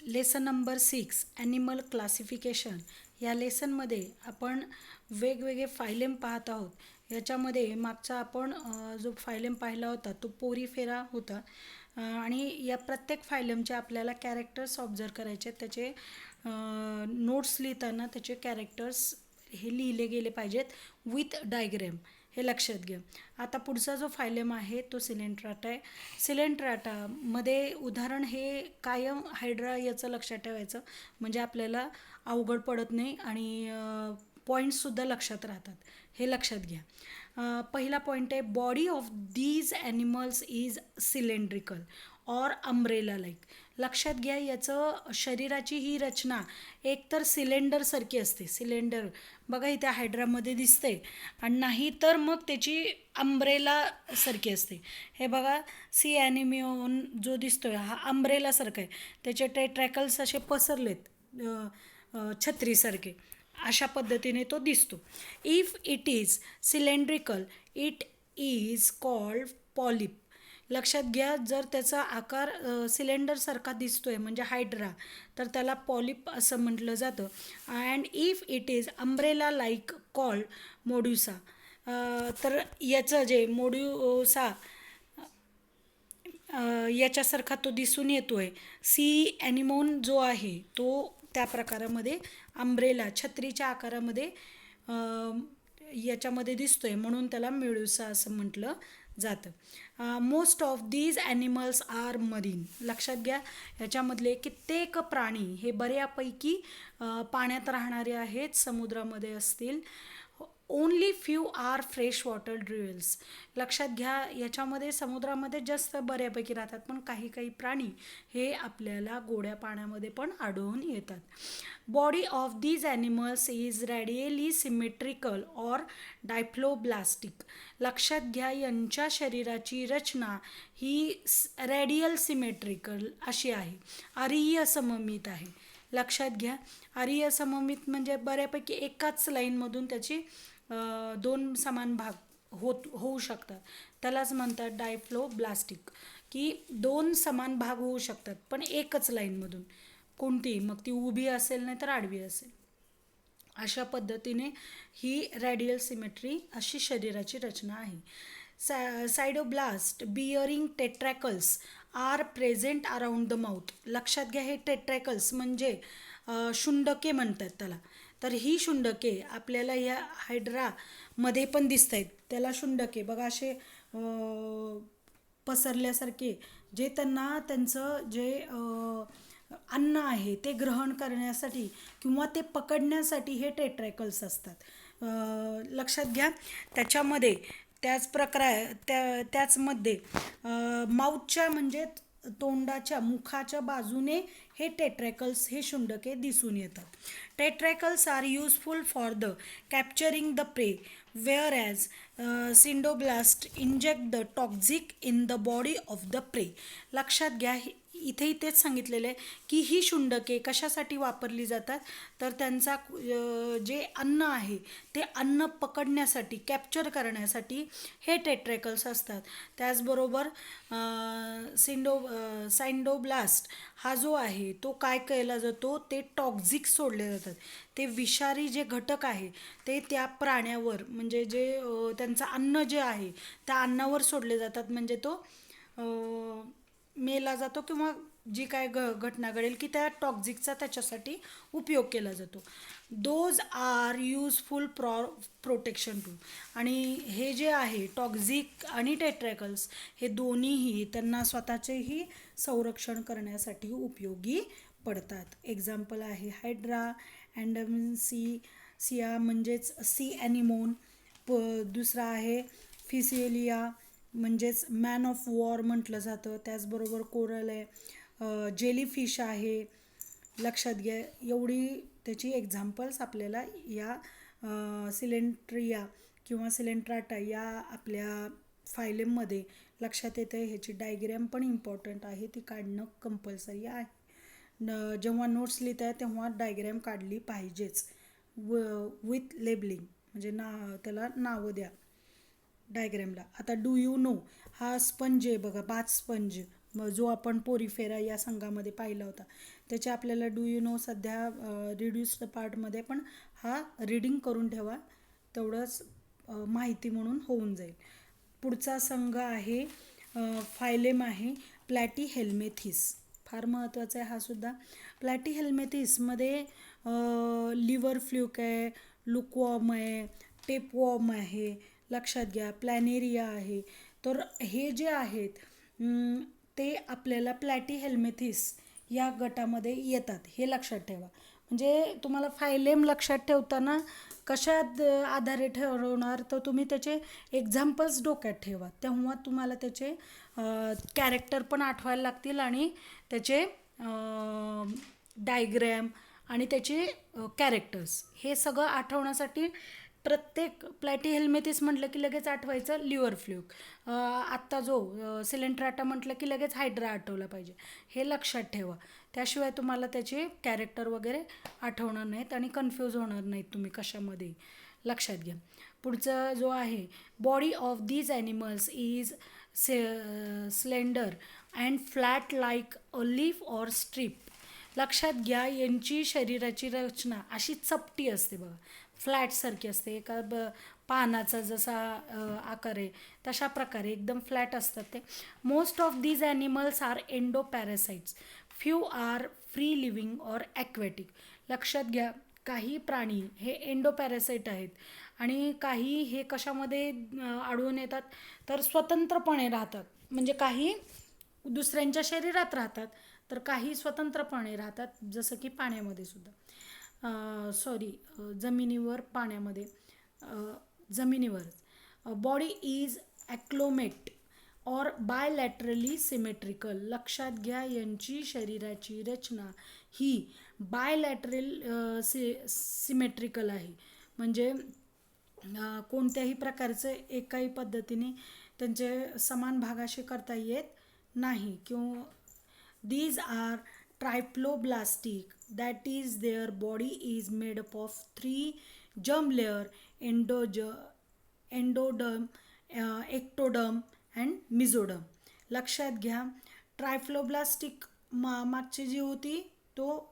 Lesson number 6 animal classification. या लेसनमध्ये आपण वेगवेगळे फायलेम पाहत आहोत. याच्यामध्ये मागचा आपण जो फायलेम पाहिला होता तो पोरीफेरा होता. आणि या प्रत्येक फायलेमचे आपल्याला कॅरेक्टर्स ऑब्झर्व करायचे. त्याचे नोट्स लिहिताना त्याचे कॅरेक्टर्स हे लिहिले गेले पाहिजेत विथ डायग्रॅम. हे लक्षात घ्या. आता पुढचा जो फायलेम आहे तो सिलेंट्राटा आहे. सिलेंट्राटामध्ये उदाहरण हे कायम हायड्रा याचं लक्षात ठेवायचं, म्हणजे आपल्याला अवघड पडत नाही आणि पॉईंट्ससुद्धा लक्षात राहतात. हे लक्षात घ्या. पहिला पॉईंट आहे, body of these animals is cylindrical or umbrella like. लक्षात घ्या, याचं शरीराची ही रचना एकतर सिलेंडरसारखी असते. सिलेंडर बघा इथे हायड्रामध्ये दिसते, आणि नाही तर मग त्याची अम्ब्रेलासारखी असते. हे बघा सी ॲनिमिओन जो दिसतोय हा अम्ब्रेलासारखा आहे. त्याचे टेट्रॅकल्स असे पसरलेत छत्रीसारखे. अशा पद्धतीने तो दिसतो. If it is cylindrical it is called polyp. लक्षात घ्या, जर त्याचा आकार सिलेंडरसारखा दिसतोय म्हणजे हायड्रा, तर त्याला पॉलिप असं म्हटलं जातं. And if it is umbrella like called medusa. तर याचं जे मोड्युसा याच्यासारखा तो दिसून येतोय. सी ॲनिमोन जो आहे तो त्या प्रकारामध्ये अम्ब्रेला छत्रीच्या आकारामध्ये याच्यामध्ये दिसतोय, म्हणून त्याला मेडुसा असं म्हटलं जातं. Most of these animals are marine. लक्षात घ्या, याच्यामधले कित्येक प्राणी हे बऱ्यापैकी पाण्यात राहणारे आहेत, समुद्रामध्ये असतील. Only few are fresh water dwellers. लक्षात घ्या, याच्यामध्ये समुद्रामध्ये जास्त बऱ्यापैकी राहतात, पण काही काही प्राणी हे आपल्याला गोड्या पाण्यामध्ये पण आढळून येतात. Body of these animals is radially symmetrical or diploblastic. लक्षात घ्या, यांच्या शरीराची रचना ही रॅडियल सिमेट्रिकल अशी आहे, आरीय सममित आहे. लक्षात घ्या, आरीय सममित म्हणजे बऱ्यापैकी एकाच लाईनमधून त्याची दोन समान भाग होऊ शकतात. त्यालाच म्हणतात डायफ्लोब्लास्टिक, की दोन समान भाग होऊ शकतात पण एकच लाईनमधून. कोणती, मग ती उभी असेल नाही तर आडवी असेल. अशा पद्धतीने ही रॅडियल सिमेट्री अशी शरीराची रचना आहे. Cnidoblast bearing tentacles are present around the mouth. लक्षात घ्या, हे टेट्रॅकल्स म्हणजे शुंडके म्हणतात त्याला. तर ही शुंडके आपल्याला या हायड्रामध्ये पण दिसत आहेत. त्याला शुंडके बघा असे पसरल्यासारखे, जे त्यांना त्यांचं जे अन्न आहे ते ग्रहण करण्यासाठी किंवा ते पकडण्यासाठी हे टेट्रॅकल्स असतात. लक्षात घ्या, त्याच्यामध्ये त्याचमध्ये माउथच्या म्हणजे तोंडाच्या मुखाच्या बाजूने हे टेट्रॅकल्स हे शुंडके दिसून येतात. Tentacles are useful for the capturing the prey whereas cnidoblast inject the toxic in the body of the prey. लक्षात घ्या, इथेही तेच सांगितलेलं आहे की ही शुंडके कशासाठी वापरली जातात, तर त्यांचा जे अन्न आहे ते अन्न पकडण्यासाठी, कॅप्चर करण्यासाठी हे टेट्रॅकल्स असतात. त्याचबरोबर सायंडोब्लास्ट हा जो आहे तो काय केला जातो, ते टॉक्झिक सोडले जातात. ते विषारी जे घटक आहे ते त्या प्राण्यावर म्हणजे जे त्यांचं अन्न जे आहे त्या अन्नावर सोडले जातात, म्हणजे तो मेला जातो किंवा जी काय घटना घडेल की त्या टॉक्झिकचा त्याच्यासाठी उपयोग केला जातो. Those are useful protection too. आणि हे जे आहे टॉक्झिक आणि टेट्रॅकल्स हे दोन्हीही त्यांना स्वतःचेही संरक्षण करण्यासाठी उपयोगी पडतात. एक्झाम्पल आहे हायड्रा, सिया म्हणजेच सी ॲनिमोन. दुसरा आहे फिसिलिया म्हणजेच मॅन ऑफ वॉर म्हटलं जातं. त्याचबरोबर कोरल आहे, जेलीफिश आहे. लक्षात घ्या, एवढी त्याची एक्झाम्पल्स आपल्याला या सिलेंट्रिया किंवा सिलेंट्राटा या आपल्या फायलेममध्ये लक्षात येतं. ह्याची डायग्रॅम पण इम्पॉर्टंट आहे, ती काढणं कंपल्सरी आहे. जेव्हा नोट्स लिहित आहे तेव्हा डायग्रॅम काढली पाहिजेच विथ लेबलिंग, म्हणजे त्याला नावं द्या डायग्रॅमला. आता डू यू नो हा स्पंज आहे बघा, बाथ स्पंज जो आपण पोरीफेरा या संघामध्ये पाहिला होता, त्याचे आपल्याला डू यू नो सध्या रिड्यूस्ड पार्टमध्ये पण हा रीडिंग करून ठेवा, तेवढंच माहिती म्हणून होऊन जाईल. पुढचा संघ आहे फायलेम आहे प्लॅटीहेल्मेथिस. फार महत्त्वाचा आहे हा सुद्धा. प्लॅटीहेल्मेथिसमध्ये लिव्हर फ्ल्यूक आहे, लुकवॉर्म आहे, टेपवॉर्म आहे, लक्षात घ्या, प्लॅनेरिया आहे. तर हे जे आहेत ते आपल्याला प्लॅटीहेल्मेथिस या गटामध्ये येतात, हे लक्षात ठेवा. म्हणजे तुम्हाला फायलेम लक्षात ठेवताना कशात आधारे ठरवणार, तर तुम्ही त्याचे एक्झाम्पल्स डोक्यात ठेवा, तेव्हा तुम्हाला त्याचे कॅरेक्टर पण आठवायला लागतील आणि त्याचे डायग्रॅम आणि त्याचे कॅरेक्टर्स हे सगळं आठवण्यासाठी प्रत्येक प्लॅटीहेल्मेथिस म्हटलं की लगेच आठवायचं लिव्हर फ्ल्यूक. आत्ता जो सिलेंट्राटा म्हटलं की लगेच हायड्रा आठवला पाहिजे, हे लक्षात ठेवा. त्याशिवाय तुम्हाला त्याचे कॅरेक्टर वगैरे आठवणार नाहीत आणि कन्फ्यूज होणार नाहीत तुम्ही कशामध्ये. लक्षात घ्या. पुढचं जो आहे body of these animals is slender and flat like a leaf or strip. लक्षात घ्या, यांची शरीराची रचना अशी चपटी असते बघा, फ्लॅटसारखी असते. एका पानाचा जसा आकार आहे तशा प्रकारे एकदम फ्लॅट असतात ते. Most of these animals are endoparasites, few are free living or aquatic. लक्षात घ्या, काही प्राणी हे एंडो पॅरासाइट आहेत आणि काही हे कशामध्ये आढळून येतात, तर स्वतंत्रपणे राहतात. म्हणजे काही दुसऱ्यांच्या शरीरात राहतात, तर काही स्वतंत्रपणे राहतात, जसं की पाण्यामध्ये सुद्धा, जमिनीवर, पाण्यामध्ये, जमिनीवरच. Body is acoelomate or bilaterally symmetrical. लक्षात घ्या, यांची शरीराची रचना ही बायलॅटरल सिमेट्रिकल आहे. म्हणजे कोणत्याही प्रकारचं एकाही पद्धतीने त्यांचे समान भाग असे करता येत नाही. किंवा these are triploblástic, that is their body is made up of 3 germ layer, endoderm, ectoderm and mesoderm. लक्षात घ्या, ट्रायफ्लोब्लास्टिक मागची जी होती तो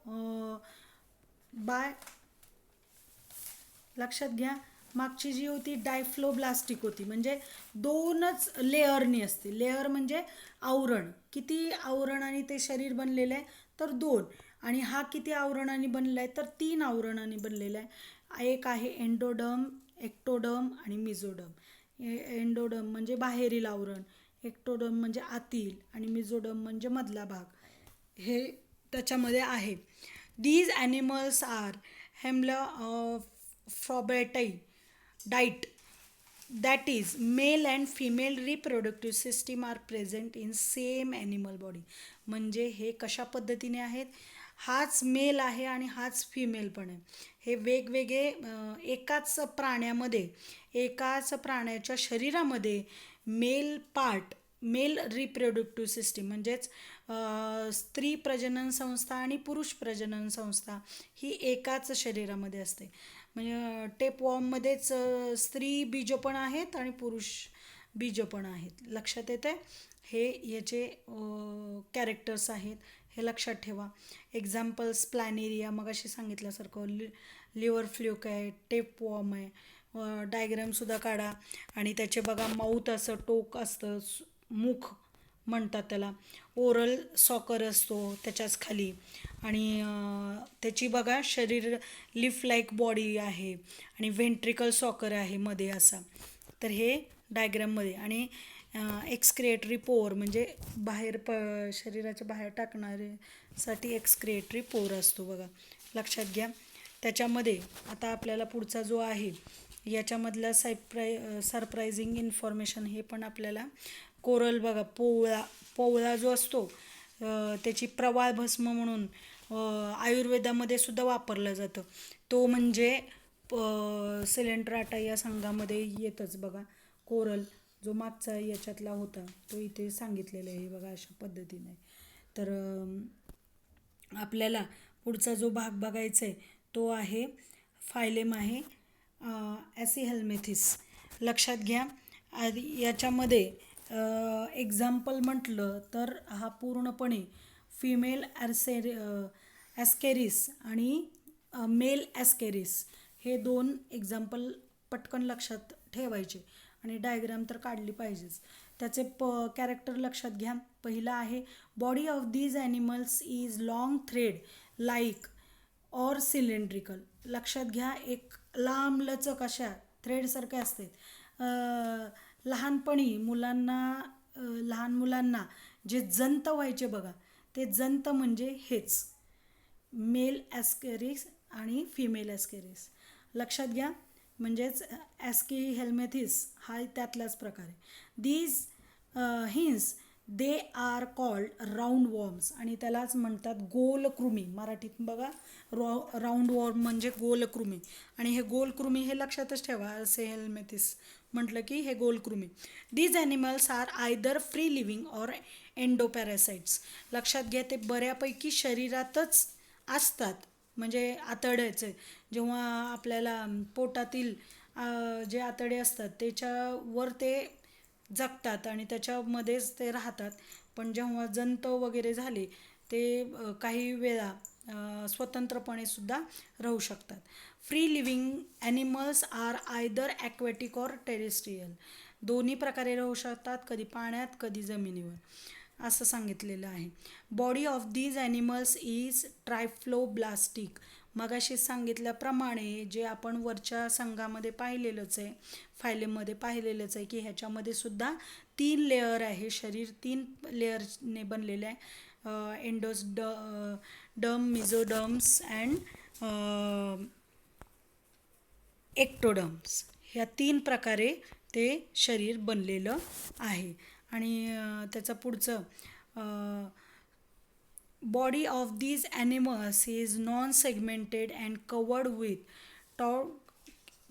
लक्षात घ्या, मागची जी होती डायफ्लोब्लास्टिक होती, म्हणजे 2च लेअरनी असते. लेअर म्हणजे आवरण. किती आवरणाने ते शरीर बनलेलं आहे, तर 2. आणि हा किती आवरणाने बनलेला आहे, तर 3 आवरणाने बनलेला आहे. एक आहे एंडोडर्म, एक्टोडर्म आणि मिझोडर्म. एंडोडर्म म्हणजे बाहेरील आवरण, एक्टोडर्म म्हणजे आतील आणि मिझोडर्म म्हणजे मधला भाग, हे त्याच्यामध्ये आहे. These animals are hermaphrodites, that is male and female reproductive system are present in same animal body. म्हणजे हे कशा पद्धतीने आहेत, हाच मेल आहे आणि हाच फिमेल पण आहे. हे वेगवेगळे एकाच प्राण्याच्या शरीरामध्ये मेल रिप्रोडक्टिव्ह सिस्टीम म्हणजेच स्त्री प्रजनन संस्था आणि पुरुष प्रजनन संस्था ही एकाच शरीरामध्ये असते. म्हणजे टेपवॉर्ममध्येच स्त्री बीज पण आहेत आणि पुरुष बीज पण आहेत. लक्षात येते, हे याचे कॅरेक्टर्स आहेत, हे लक्षात ठेवा. एक्झाम्पल्स प्लॅनेरिया, मग अशी सांगितल्यासारखं, लिव्हर फ्ल्यूक आहे, टेपवॉर्म आहे. डायग्रामसुद्धा काढा आणि त्याचे बघा, माऊथ असं टोक असतं, मुख म्हणतात त्याला, ओरल सॉकर असतो त्याच्याच खाली, आणि त्याची बघा शरीर लिफ लाईक बॉडी आहे आणि व्हेंट्रिकल सॉकर आहे मध्ये असा. तर हे डायग्राममध्ये. आणि एक्सक्रिएटरी पोर म्हणजे बाहेर शरीराच्या बाहेर टाकण्यासाठी एक्सक्रिएटरी पोर असतो बघा, लक्षात घ्या. त्याच्यामध्ये आता आपल्याला पुढचा जो आहे याच्यामधलं सरप्रायझिंग इन्फॉर्मेशन हे पण आपल्याला. कोरल बघा, पोवळा जो असतो त्याची प्रवाळ भस्म म्हणून आयुर्वेदामध्ये सुद्धा वापरलं जातं. तो म्हणजे सिलेंट्राटा या संघामध्ये येतच बघा. कोरल जो मागचा याच्यातला होता तो इथे सांगितलेला आहे बघा, अशा पद्धतीने. तर आपल्याला पुढचा जो भाग बघायचा आहे तो आहे फायलेम आहे ॲसिहेल्मेथिस. लक्षात घ्या, याच्यामध्ये एक्झाम्पल म्हटलं तर हा पूर्णपणे फिमेल ॲस्केरिस आणि मेल ॲस्केरिस हे दोन एक्झाम्पल पटकन लक्षात ठेवायचे आणि डायग्राम तर काढली पाहिजेच. त्याचे कॅरेक्टर लक्षात घ्या. पहिला आहे body of these animals is long thread like or cylindrical. लक्षात घ्या, एक लांब लचक अशा थ्रेडसारखे असते. लहानपणी लहान मुलांना जे जंत व्हायचे बघा, ते जंत म्हणजे हेच मेल ॲस्केरिस आणि फिमेल ॲस्केरिस. लक्षात घ्या, म्हणजेच ॲस्की हेल्मेथिस हा त्यातलाच प्रकार आहे. These hence they are called round worms आणि त्यालाच म्हणतात गोलकृमी. मराठीत बघा राऊंड वॉर्म म्हणजे गोलकृमी. आणि हे गोलकृमी हे लक्षातच ठेवा, असे हेल्मेथिस म्हटलं की हे गोलकृमी. These animals are either free living or endoparasites. लक्षात घ्या, ते बऱ्यापैकी शरीरातच असतात. म्हणजे आतड्याचे जेव्हा आपल्याला पोटातील जे आतडे असतात त्याच्यावर ते जगतात आणि त्याच्यामध्येच ते राहतात. पण जेव्हा जंत वगैरे झाले ते काही वेळा स्वतंत्रपणे सुद्धा राहू शकतात. Free living animals are either aquatic or terrestrial. दोन्ही प्रकारे राहू शकतात, कधी पाण्यात कधी जमिनीवर, असं सांगितलेलं आहे. Body of these animals is triploblastic. मगाशी सांगितल्याप्रमाणे जे आपण वरच्या संघामध्ये पाहिलेलंच आहे, फायलेममध्ये पाहिलेलंच आहे की ह्याच्यामध्ये सुद्धा 3 लेअर आहे. शरीर 3 लेअरने बनलेलं आहे. डम मिझोडर्म्स अँड एक्टोडर्म्स. ह्या 3 प्रकारे ते शरीर बनलेलं आहे. आणि त्याचं पुढचं body of these animals is non segmented and covered with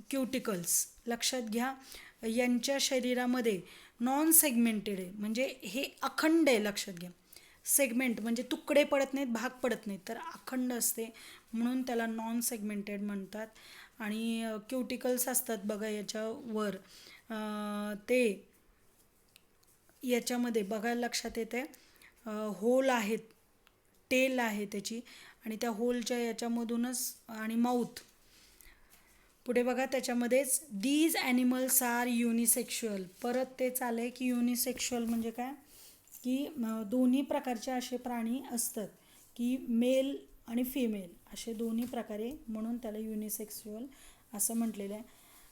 cuticles. लक्षात घ्या, यांच्या शरीरामध्ये नॉन सेगमेंटेड आहे म्हणजे हे अखंड आहे. लक्षात घ्या, सेगमेंट म्हणजे तुकडे पडत नाहीत, भाग पडत नाहीत, तर अखंड असते म्हणून त्याला नॉन सेगमेंटेड म्हणतात. आणि क्युटिकल्स असतात बघा याच्यावर, ते याच्यामध्ये बघायला लक्षात येते होल आहेत, टेल आहे त्याची आणि त्या होलच्या याच्यामधूनच आणि माउथ. पुढे बघा त्याच्यामध्येच दीज ॲनिमल्स आर युनिसेक्शुअल. परत तेच आलं आहे की युनिसेक्शुअल म्हणजे काय की दोन्ही प्रकारचे असे प्राणी असतात की मेल आणि फिमेल असे दोन्ही प्रकारे, म्हणून त्याला युनिसेक्शुअल असं म्हटलेलं आहे.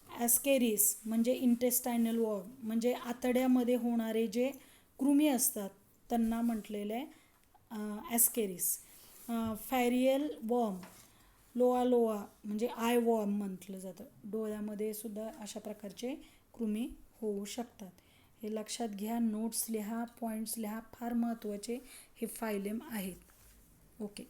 ॲस्केरिस म्हणजे इंटेस्टायनल वॉर्म म्हणजे आतड्यामध्ये होणारे जे कृमी असतात त्यांना म्हटलेलं आहे ॲस्केरिस. फॅरियल वॉर्म लोआ म्हणजे आय वॉर्म म्हटलं जातं. डोळ्यामध्ये सुद्धा अशा प्रकारचे कृमी होऊ शकतात. हे लक्षात घ्या, नोट्स लिहा, पॉईंट्स लिहा, फार महत्त्वाचे हे फायलेम आहेत. ओके.